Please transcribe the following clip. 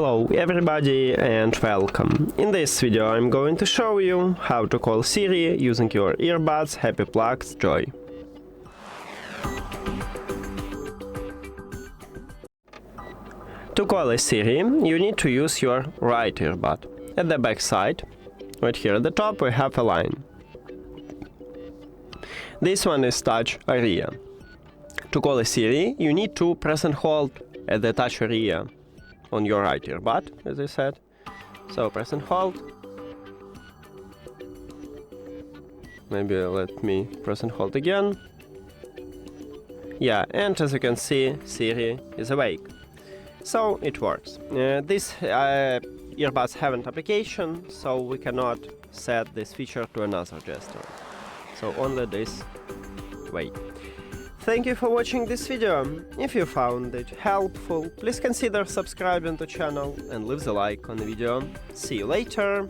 Hello everybody and welcome. In this video I'm going to show you how to call Siri using your earbuds Happy Plugs Joy. To call a Siri, you need to use your right earbud. At the back side, right here at the top, we have a line. This one is touch area. To call a Siri, you need to press and hold at the touch area on your right earbud, as I said. So press and hold. Maybe let me press and hold again. Yeah, and as you can see, Siri is awake. So it works. These earbuds have an application, so we cannot set this feature to another gesture. So only this way. Thank you for watching this video. If you found it helpful, please consider subscribing to the channel and leave the like on the video. See you later!